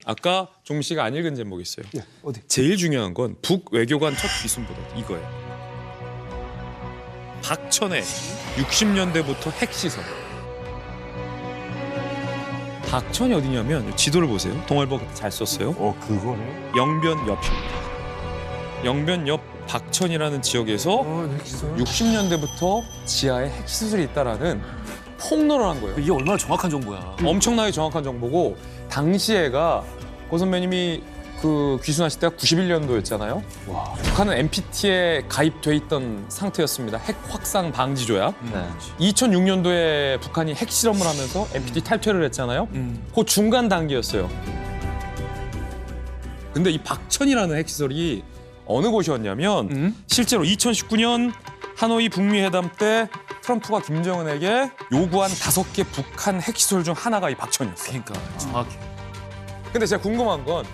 아까 종민 씨가 안 읽은 제목이 있어요. 네, 어디? 제일 중요한 건 북외교관 첫 귀순보다 이거예요. 박천의 60년대부터 핵시설. 박천이 어디냐면 지도를 보세요. 동아일보 그때 잘 썼어요. 그거네. 영변 옆입니다. 영변 옆 박천이라는 지역에서 핵시설. 60년대부터 지하에 핵시설이 있다라는 폭로를 한 거예요. 이게 얼마나 정확한 정보야. 엄청나게 정확한 정보고 당시에가 고 선배님이 그 귀순하실 때가 91년도였잖아요. 와. 북한은 NPT에 가입돼 있던 상태였습니다. 핵 확산 방지 조약. 2006년도에 북한이 핵 실험을 하면서 NPT 탈퇴를 했잖아요. 그 중간 단계였어요. 근데 이 박천이라는 핵시설이 어느 곳이었냐면 실제로 2019년 하노이 북미 회담 때 트럼프가 김정은에게 요구한 5개 북한 핵시설 중 하나가 이 박천이었어요. 그러니까 정확해. 근데 제가 궁금한 건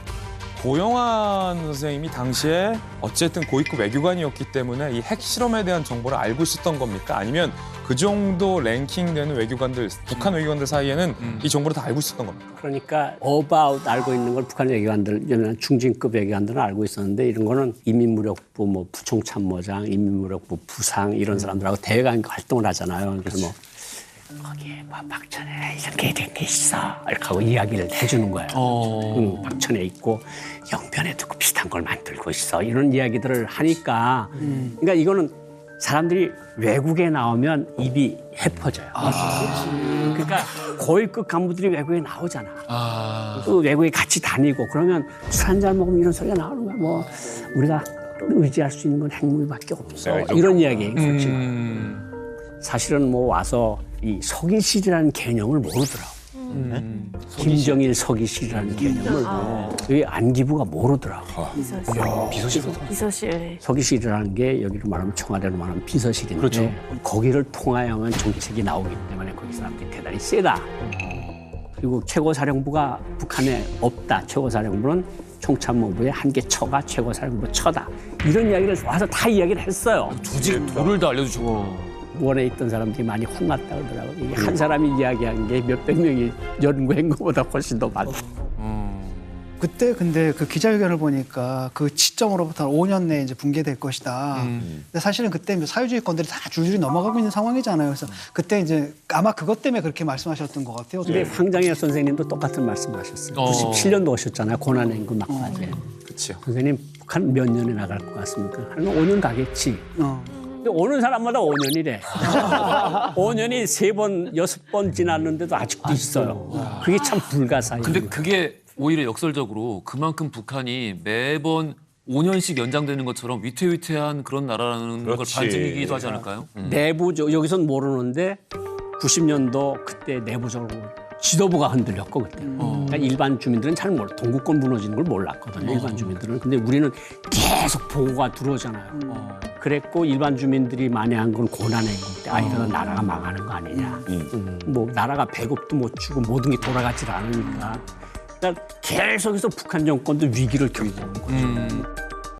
고영환 선생님이 당시에 어쨌든 고위급 외교관이었기 때문에 이 핵실험에 대한 정보를 알고 있었던 겁니까? 아니면 그 정도 랭킹되는 외교관들, 북한 외교관들 사이에는 이 정보를 다 알고 있었던 겁니까? 그러니까 about 알고 있는 걸 북한 외교관들, 중진급 외교관들은 알고 있었는데 이런 거는 인민무력부 뭐 부총참모장, 인민무력부 부상 이런 사람들하고 대외관 활동을 하잖아요. 그래서 뭐 거기에 뭐 박천에 이렇게 된 게 있어 이렇게 하고 이야기를 해주는 거예요. 박천에 있고 영변에도 그 비슷한 걸 만들고 있어 이런 이야기들을 하니까 그러니까 이거는 사람들이 외국에 나오면 입이 해퍼져요. 그러니까 고위급 간부들이 외국에 나오잖아. 그 외국에 같이 다니고 그러면 술 한잔 먹으면 이런 소리가 나오는 거야. 뭐 우리가 의지할 수 있는 건 핵무기밖에 없어. 이런 이야기예요. 사실은 뭐 와서 이 서기실이라는 개념을 모르더라고. 김정일 서기실이라는 개념을 여기 안기부가 모르더라고. 비서실. 서기실이라는 게 여기로 말하면 청와대로 말하면 비서실인데 그렇죠. 거기를 통하여만 정책이 나오기 때문에 거기 사람들이 대단히 세다. 그리고 최고사령부가 북한에 없다. 최고사령부는 총참모부의 한 개 처가 최고사령부 처다. 이런 이야기를 와서 다 이야기를 했어요. 조직 도를 다 알려주시고. 원에 있던 사람들이 많이 혼났다 그러더라고요. 이게 한 사람이 이야기한 게 몇백 명이 연구한 것보다 훨씬 더 많다. 그때 근데 그 기자회견을 보니까 그 시점으로부터 5년 내에 이제 붕괴될 것이다. 근데 사실은 그때 사회주의권들이 다 줄줄이 넘어가고 있는 상황이잖아요. 그래서 그때 이제 아마 그것 때문에 그렇게 말씀하셨던 것 같아요. 근데 황장엽 선생님도 똑같은 말씀을 하셨어요. 97년도 오셨잖아요. 고난행군 막바지에. 그렇죠. 선생님 북한 몇 년에 나갈 것 같습니까? 한 5년 가겠지. 근데 오는 사람마다 5년이래. 5년이 3번, 6번 지났는데도 아직도 있어요. 그게 참 불가사의예요. 근데 그게 오히려 역설적으로 그만큼 북한이 매번 5년씩 연장되는 것처럼 위태위태한 그런 나라라는 걸 그렇지. 반증이기도 하지 않을까요? 내부적 여기선 모르는데 90년도 그때 내부적으로 지도부가 흔들렸고 그때. 그러니까 일반 주민들은 잘 몰라. 동구권 무너지는 걸 몰랐거든요. 일반 주민들은. 근데 우리는 계속 보고가 들어오잖아요. 그랬고 일반 주민들이 많이 한 건 고난행군 때. 아 이러다 나라가 망하는 거 아니냐. 뭐 나라가 배급도 못 주고 모든 게 돌아가질 않으니까. 그러니까 계속해서 북한 정권도 위기를 겪고 온 거죠.